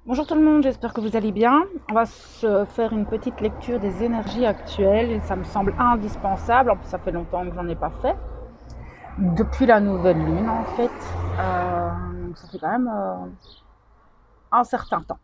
Bonjour tout le monde, j'espère que vous allez bien. On va se faire une petite lecture des énergies actuelles et ça me semble indispensable. En plus, ça fait longtemps que j'en ai pas fait. Depuis la nouvelle lune, en fait. Donc ça fait quand même un certain temps.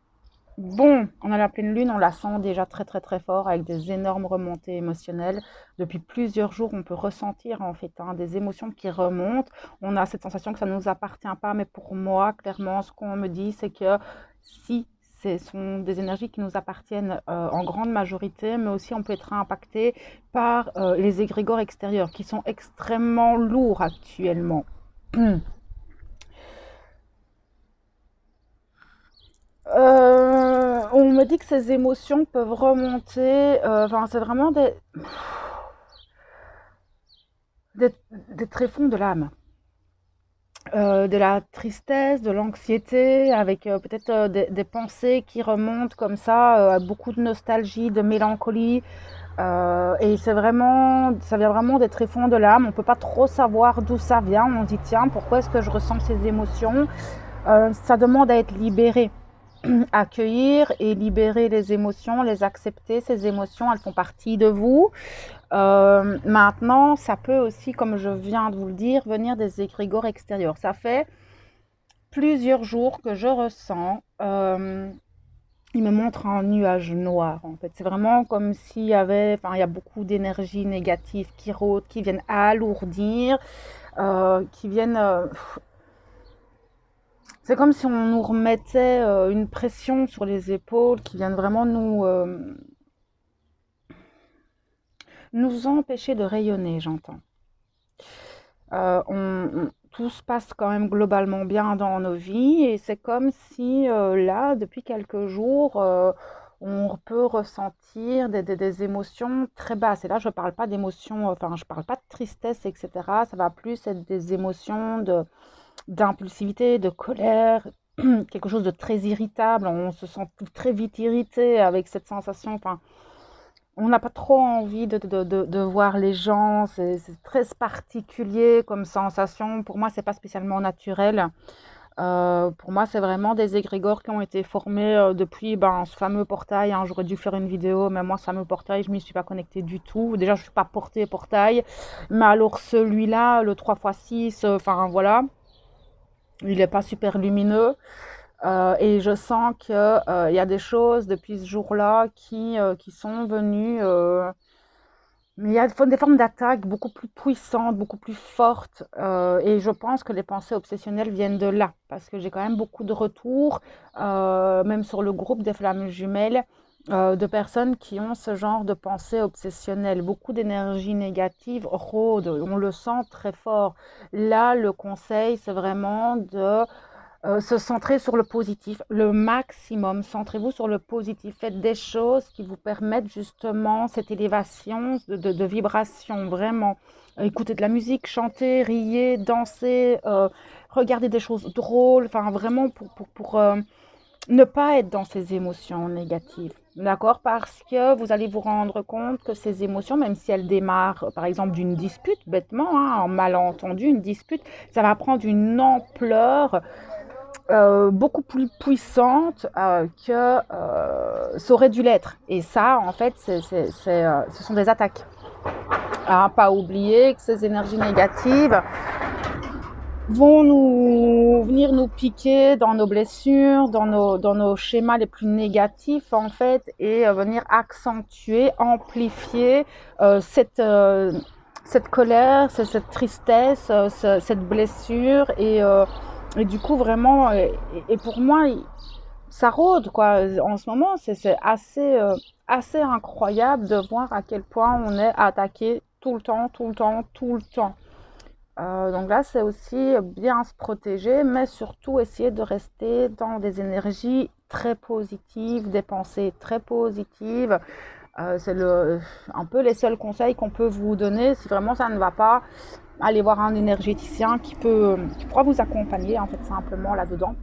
Bon, on a la pleine lune, on la sent déjà très très très fort avec des énormes remontées émotionnelles. Depuis plusieurs jours, on peut ressentir en fait des émotions qui remontent. On a cette sensation que ça ne nous appartient pas, mais pour moi, clairement, ce qu'on me dit, c'est que si ce sont des énergies qui nous appartiennent en grande majorité, mais aussi on peut être impacté par les égrégores extérieurs qui sont extrêmement lourds actuellement. On me dit que ces émotions peuvent remonter, enfin, c'est vraiment des tréfonds de l'âme. De la tristesse, de l'anxiété, avec peut-être des pensées qui remontent comme ça, beaucoup de nostalgie, de mélancolie. Et ça vient vraiment des tréfonds de l'âme. On ne peut pas trop savoir d'où ça vient. On se dit, tiens, pourquoi est-ce que je ressens ces émotions? Ça demande à être libéré. Accueillir et libérer les émotions, les accepter, ces émotions, elles font partie de vous. Maintenant, ça peut aussi, comme je viens de vous le dire, venir des égrégores extérieurs. Ça fait plusieurs jours que je ressens, il me montre un nuage noir en fait. C'est vraiment comme s'il y avait, enfin il y a beaucoup d'énergie négative qui rôdent, qui viennent alourdir, qui viennent c'est comme si on nous remettait une pression sur les épaules qui viennent vraiment nous empêcher de rayonner, j'entends. Tout se passe quand même globalement bien dans nos vies et c'est comme si là, depuis quelques jours, on peut ressentir des émotions très basses. Et là, je ne parle pas d'émotions, enfin, je ne parle pas de tristesse, etc. Ça va plus être des émotions d'impulsivité, de colère, quelque chose de très irritable. On se sent très vite irrité avec cette sensation. Enfin, on n'a pas trop envie de voir les gens, c'est très particulier comme sensation. Pour moi, c'est pas spécialement naturel. Pour moi, c'est vraiment des égrégores qui ont été formés depuis ce fameux portail, hein. J'aurais dû faire une vidéo, mais moi, ce fameux portail, je m'y suis pas connectée du tout. Déjà, je suis pas portée portail, mais alors celui-là, le 3x6, enfin voilà, il est pas super lumineux. Et je sens que il y a des choses depuis ce jour-là qui sont venues. Mais il y a des formes d'attaque beaucoup plus puissantes, beaucoup plus fortes. Et je pense que les pensées obsessionnelles viennent de là. Parce que j'ai quand même beaucoup de retours, même sur le groupe des flammes jumelles, de personnes qui ont ce genre de pensées obsessionnelles. Beaucoup d'énergie négative rôde. On le sent très fort. Là, le conseil, c'est vraiment de se centrer sur le positif, le maximum. Centrez-vous sur le positif. Faites des choses qui vous permettent justement cette élévation de vibration, vraiment. Écoutez de la musique, chantez, riez, dansez, regardez des choses drôles, enfin vraiment pour ne pas être dans ces émotions négatives. D'accord? Parce que vous allez vous rendre compte que ces émotions, même si elles démarrent, par exemple, d'une dispute, bêtement, hein, en malentendu, une dispute, ça va prendre une ampleur beaucoup plus puissante que ça aurait dû l'être. Et ça, en fait, ce sont des attaques. À pas oublier que ces énergies négatives vont venir nous piquer dans nos blessures, dans nos schémas les plus négatifs, en fait, et venir accentuer, amplifier cette colère, cette tristesse, cette blessure et du coup vraiment et pour moi ça rôde quoi en ce moment c'est assez incroyable de voir à quel point on est attaqué tout le temps tout le temps tout le temps. Donc là c'est aussi bien se protéger mais surtout essayer de rester dans des énergies très positives, des pensées très positives. C'est un peu les seuls conseils qu'on peut vous donner. Si vraiment ça ne va pas, allez voir un énergéticien qui pourra vous accompagner en fait simplement là-dedans.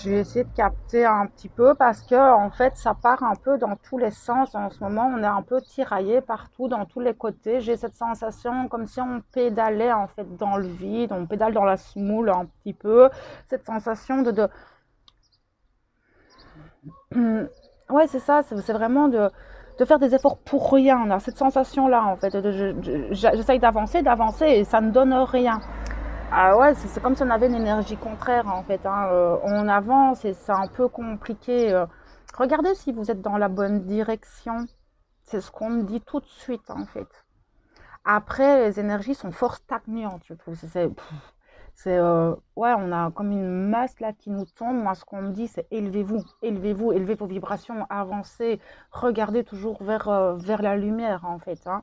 je vais essayer de capter un petit peu parce que en fait, ça part un peu dans tous les sens en ce moment. On est un peu tiraillé partout, dans tous les côtés. J'ai cette sensation comme si on pédalait en fait dans le vide, on pédale dans la semoule un petit peu. Cette sensation ouais, c'est ça, c'est vraiment de faire des efforts pour rien. On a cette sensation-là en fait. J'essaye d'avancer et ça ne donne rien. Ah ouais, c'est comme si on avait une énergie contraire en fait, hein. On avance et c'est un peu compliqué. Regardez si vous êtes dans la bonne direction. C'est ce qu'on me dit tout de suite en fait. Après, les énergies sont fort stagnantes, je trouve. Ouais, on a comme une masse là qui nous tombe. Moi, ce qu'on me dit, c'est élevez-vous, élevez-vous, élevez vos vibrations, avancez, regardez toujours vers la lumière en fait, hein,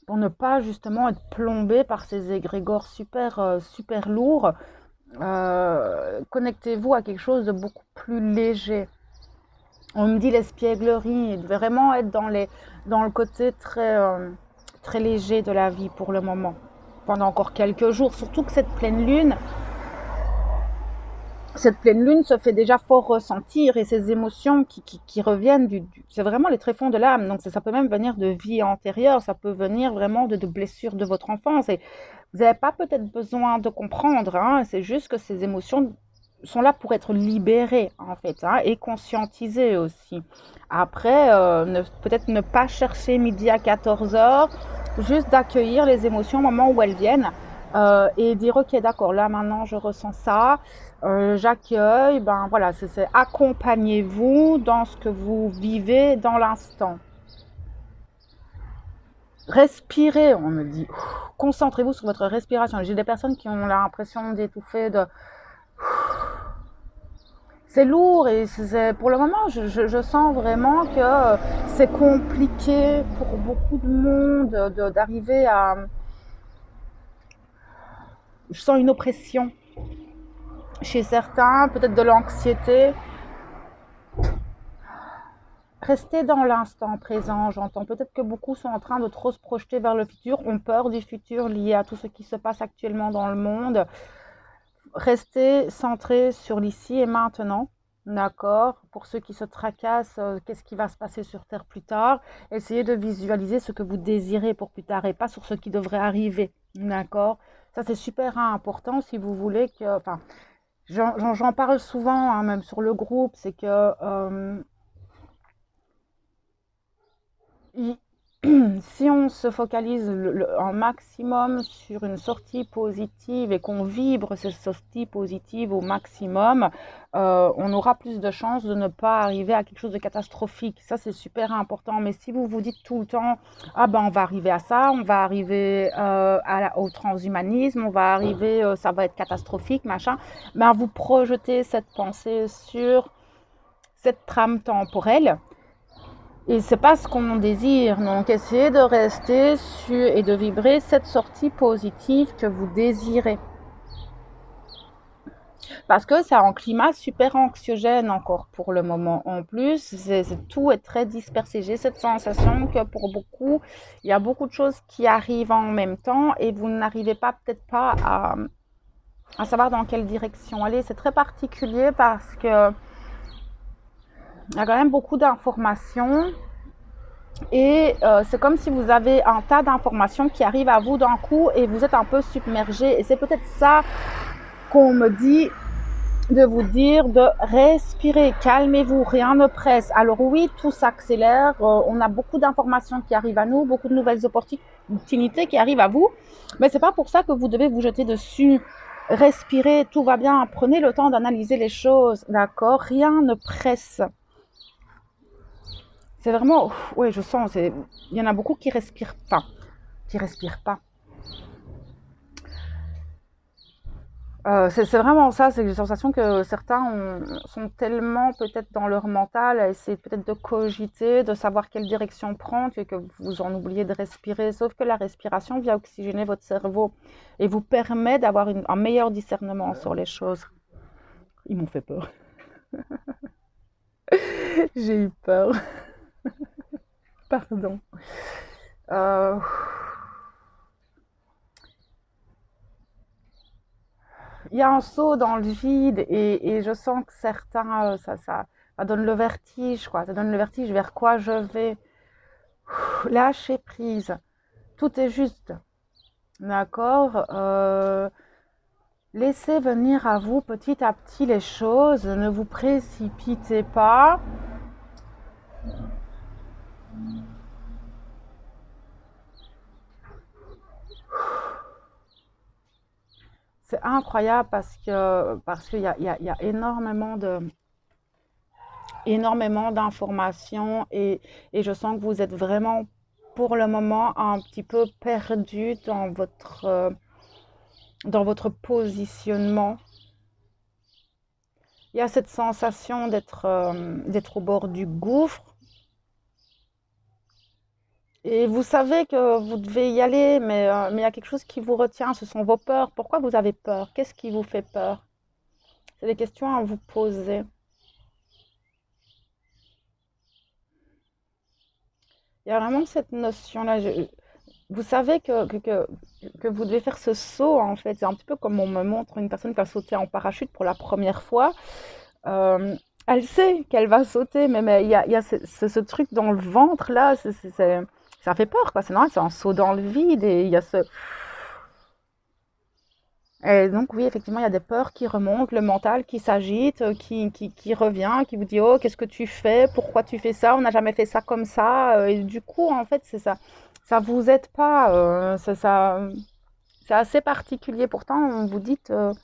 pour ne pas justement être plombé par ces égrégores super lourds. Connectez-vous à quelque chose de beaucoup plus léger. On me dit l'espièglerie, vraiment être dans le côté très léger de la vie pour le moment, pendant encore quelques jours. Surtout que cette pleine lune se fait déjà fort ressentir et ces émotions qui reviennent c'est vraiment les tréfonds de l'âme. Donc ça peut même venir de vie antérieure, ça peut venir vraiment de blessures de votre enfance. Et vous n'avez pas peut-être besoin de comprendre, hein, c'est juste que ces émotions sont là pour être libérées en fait, hein, et conscientisées aussi. Après, peut-être ne pas chercher midi à 14 h, juste d'accueillir les émotions au moment où elles viennent, et dire ok d'accord, là maintenant je ressens ça, j'accueille, ben voilà, c'est accompagnez-vous dans ce que vous vivez dans l'instant. Respirez, on me dit. Concentrez-vous sur votre respiration. J'ai des personnes qui ont l'impression d'étouffer, c'est lourd et pour le moment, je sens vraiment que c'est compliqué pour beaucoup de monde d'arriver à... Je sens une oppression chez certains, peut-être de l'anxiété. Restez dans l'instant présent, j'entends. Peut-être que beaucoup sont en train de trop se projeter vers le futur, ont peur du futur lié à tout ce qui se passe actuellement dans le monde. Restez centré sur l'ici et maintenant, d'accord? Pour ceux qui se tracassent, qu'est-ce qui va se passer sur Terre plus tard? Essayez de visualiser ce que vous désirez pour plus tard et pas sur ce qui devrait arriver, d'accord? Ça, c'est super important si vous voulez que... Enfin, j'en parle souvent, hein, même sur le groupe, c'est que... si on se focalise un maximum sur une sortie positive et qu'on vibre ces sorties positives au maximum, on aura plus de chances de ne pas arriver à quelque chose de catastrophique. Ça, c'est super important. Mais si vous vous dites tout le temps, ah ben on va arriver à ça, on va arriver au transhumanisme, on va arriver, ça va être catastrophique, machin, ben vous projetez cette pensée sur cette trame temporelle. Et c'est pas ce qu'on désire. Donc, essayez de rester sur et de vibrer cette sortie positive que vous désirez. Parce que c'est un climat super anxiogène encore pour le moment. En plus, tout est très dispersé. J'ai cette sensation que pour beaucoup, il y a beaucoup de choses qui arrivent en même temps et vous n'arrivez peut-être pas à savoir dans quelle direction aller. C'est très particulier parce que il y a quand même beaucoup d'informations. Et c'est comme si vous avez un tas d'informations qui arrivent à vous d'un coup et vous êtes un peu submergé. Et c'est peut-être ça qu'on me dit de vous dire de respirer, calmez-vous, rien ne presse. Alors oui, tout s'accélère, on a beaucoup d'informations qui arrivent à nous, beaucoup de nouvelles opportunités qui arrivent à vous, mais c'est pas pour ça que vous devez vous jeter dessus. Respirez, tout va bien, prenez le temps d'analyser les choses, d'accord? Rien ne presse. C'est vraiment, ouais, je sens, il y en a beaucoup qui respirent pas, pas. C'est vraiment ça, c'est une sensation que certains sont tellement peut-être dans leur mental à essayer peut-être de cogiter, de savoir quelle direction prendre et que vous en oubliez de respirer. Sauf que la respiration vient oxygéner votre cerveau et vous permet d'avoir un meilleur discernement sur les choses. Ils m'ont fait peur. J'ai eu peur. Pardon. il y a un saut dans le vide et je sens que certains, ça donne le vertige, quoi. Ça donne le vertige vers quoi je vais. Lâcher prise. Tout est juste. D'accord. Laissez venir à vous petit à petit les choses. Ne vous précipitez pas. C'est incroyable parce qu'il y a énormément d'informations et je sens que vous êtes vraiment pour le moment un petit peu perdu dans votre positionnement. Il y a cette sensation d'être au bord du gouffre et vous savez que vous devez y aller, mais il y a quelque chose qui vous retient, ce sont vos peurs. Pourquoi vous avez peur? Qu'est-ce qui vous fait peur? C'est des questions à vous poser. Il y a vraiment cette notion-là. Vous savez que vous devez faire ce saut, en fait. C'est un petit peu comme on me montre une personne qui a sauté en parachute pour la première fois. Euh, Elle sait qu'elle va sauter, mais il y a ce truc dans le ventre, là. Ça fait peur, quoi. C'est normal, c'est un saut dans le vide et il y a ce... Et donc oui, effectivement, il y a des peurs qui remontent, le mental qui s'agite, qui revient, qui vous dit, oh, qu'est-ce que tu fais? Pourquoi tu fais ça? On n'a jamais fait ça comme ça. Et du coup, en fait, c'est ça. Ça vous aide pas. C'est assez particulier. Pourtant, vous dites, vous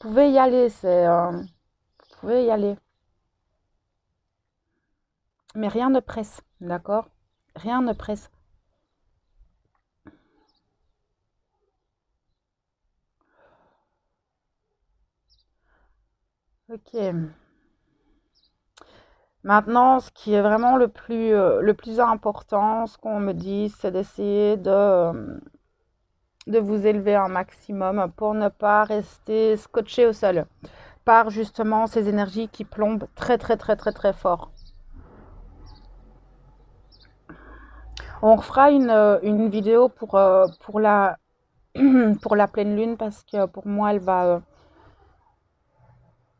pouvez y aller. Vous pouvez y aller. Mais rien ne presse, d'accord? Rien ne presse. Ok. Maintenant, ce qui est vraiment le plus important, ce qu'on me dit, c'est d'essayer de vous élever un maximum pour ne pas rester scotché au sol par justement ces énergies qui plombent très très très très très fort. On refera une vidéo pour la pleine lune parce que pour moi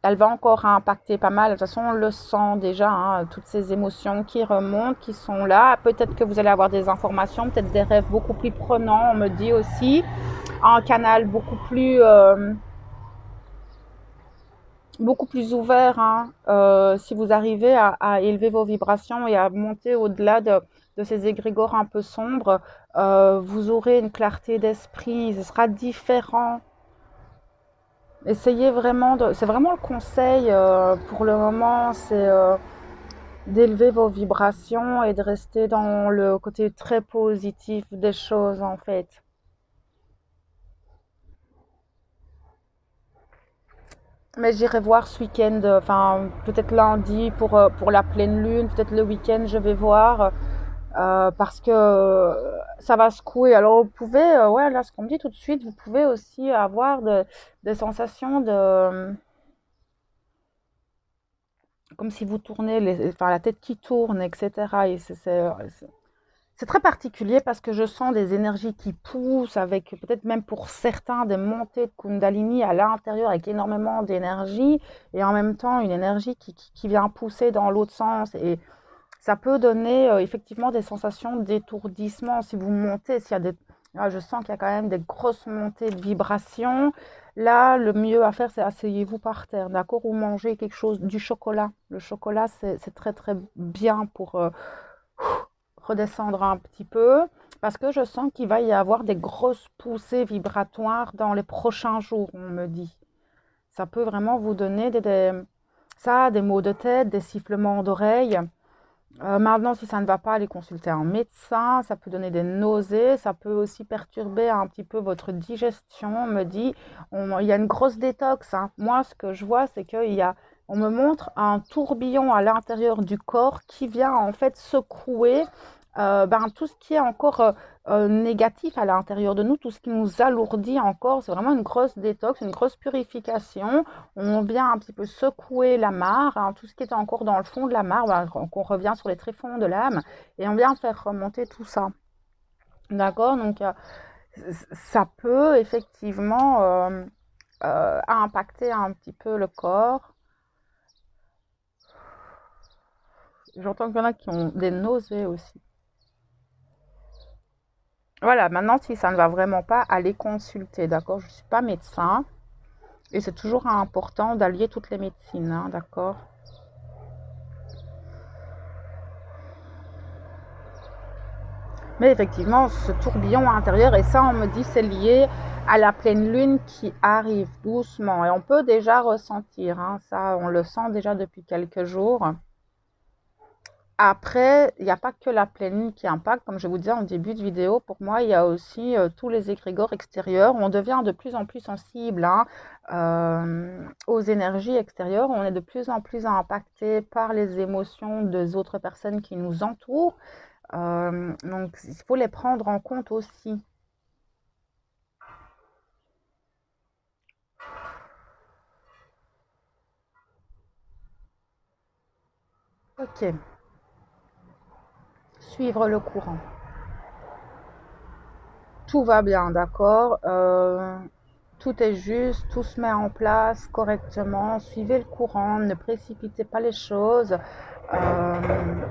elle va encore impacter pas mal. De toute façon, on le sent déjà, hein, toutes ces émotions qui remontent, qui sont là. Peut-être que vous allez avoir des informations, peut-être des rêves beaucoup plus prenants, on me dit aussi. Un canal beaucoup plus ouvert, hein, si vous arrivez à élever vos vibrations et à monter au-delà de ces égrégores un peu sombres, vous aurez une clarté d'esprit, ce sera différent. Essayez vraiment c'est vraiment le conseil pour le moment, c'est d'élever vos vibrations et de rester dans le côté très positif des choses en fait. Mais j'irai voir ce week-end, enfin peut-être lundi pour la pleine lune, peut-être le week-end je vais voir parce que ça va secouer. Alors vous pouvez, ouais là ce qu'on me dit tout de suite, vous pouvez aussi avoir des sensations comme si vous tournez, enfin la tête qui tourne, etc. Et c'est très particulier parce que je sens des énergies qui poussent avec peut-être même pour certains des montées de Kundalini à l'intérieur avec énormément d'énergie et en même temps une énergie qui vient pousser dans l'autre sens et ça peut donner effectivement des sensations d'étourdissement si vous montez, s'il y a des... Là, je sens qu'il y a quand même des grosses montées de vibrations. Là, le mieux à faire, c'est asseyez-vous par terre, d'accord? Ou mangez quelque chose, du chocolat. Le chocolat, c'est très très bien pour redescendre un petit peu parce que je sens qu'il va y avoir des grosses poussées vibratoires dans les prochains jours, on me dit. Ça peut vraiment vous donner des maux de tête, des sifflements d'oreilles. Maintenant, si ça ne va pas, allez consulter un médecin. Ça peut donner des nausées. Ça peut aussi perturber un petit peu votre digestion. On me dit, il y a une grosse détox, hein. Moi, ce que je vois, c'est on me montre un tourbillon à l'intérieur du corps qui vient en fait secouer tout ce qui est encore négatif à l'intérieur de nous, tout ce qui nous alourdit encore. C'est vraiment une grosse détox, une grosse purification. On vient un petit peu secouer la mare, hein, tout ce qui est encore dans le fond de la mare, on revient sur les tréfonds de l'âme et on vient faire remonter tout ça. D'accord? Donc, ça peut effectivement à impacter un petit peu le corps. J'entends qu'il y en a qui ont des nausées aussi. Voilà, maintenant, si ça ne va vraiment pas, allez consulter, d'accord? Je ne suis pas médecin et c'est toujours important d'allier toutes les médecines, hein, d'accord? Mais effectivement, ce tourbillon intérieur, et ça, on me dit, c'est lié à la pleine lune qui arrive doucement. Et on peut déjà ressentir, hein, ça, on le sent déjà depuis quelques jours. Après, il n'y a pas que la pleine lune qui impacte, comme je vous disais en début de vidéo, pour moi, il y a aussi tous les égrégores extérieurs. On devient de plus en plus sensible, hein, aux énergies extérieures. On est de plus en plus impacté par les émotions des autres personnes qui nous entourent. Donc, il faut les prendre en compte aussi. Ok, suivre le courant. Tout va bien, d'accord. Tout est juste, tout se met en place correctement. Suivez le courant, ne précipitez pas les choses. Euh,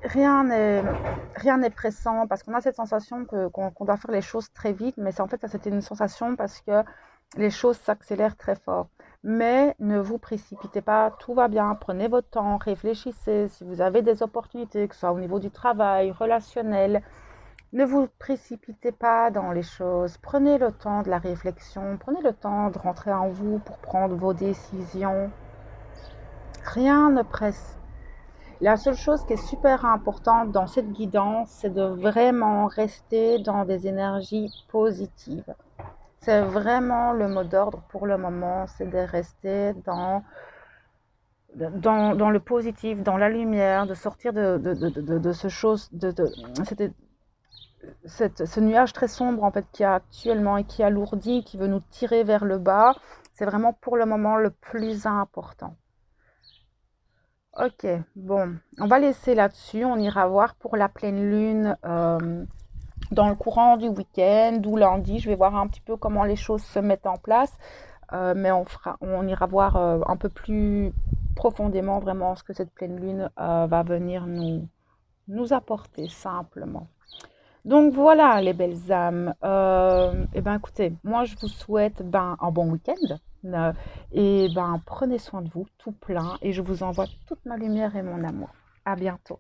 rien n'est pressant parce qu'on a cette sensation qu'on doit faire les choses très vite, mais c'est en fait ça c'était une sensation parce que les choses s'accélèrent très fort. Mais ne vous précipitez pas, tout va bien, prenez votre temps, réfléchissez. Si vous avez des opportunités, que ce soit au niveau du travail, relationnel, ne vous précipitez pas dans les choses. Prenez le temps de la réflexion, prenez le temps de rentrer en vous pour prendre vos décisions. Rien ne presse. La seule chose qui est super importante dans cette guidance, c'est de vraiment rester dans des énergies positives. C'est vraiment le mot d'ordre pour le moment, c'est de rester dans le positif, dans la lumière, de sortir de ce chose, ce nuage très sombre en fait qu'il y a actuellement et qui alourdit, qui veut nous tirer vers le bas. C'est vraiment pour le moment le plus important. Ok, bon, on va laisser là-dessus. On ira voir pour la pleine lune dans le courant du week-end ou lundi. Je vais voir un petit peu comment les choses se mettent en place. Mais on ira voir un peu plus profondément vraiment ce que cette pleine lune va venir nous apporter simplement. Donc voilà les belles âmes. Et ben écoutez, moi je vous souhaite un bon week-end. Et ben prenez soin de vous tout plein et je vous envoie toute ma lumière et mon amour. À bientôt.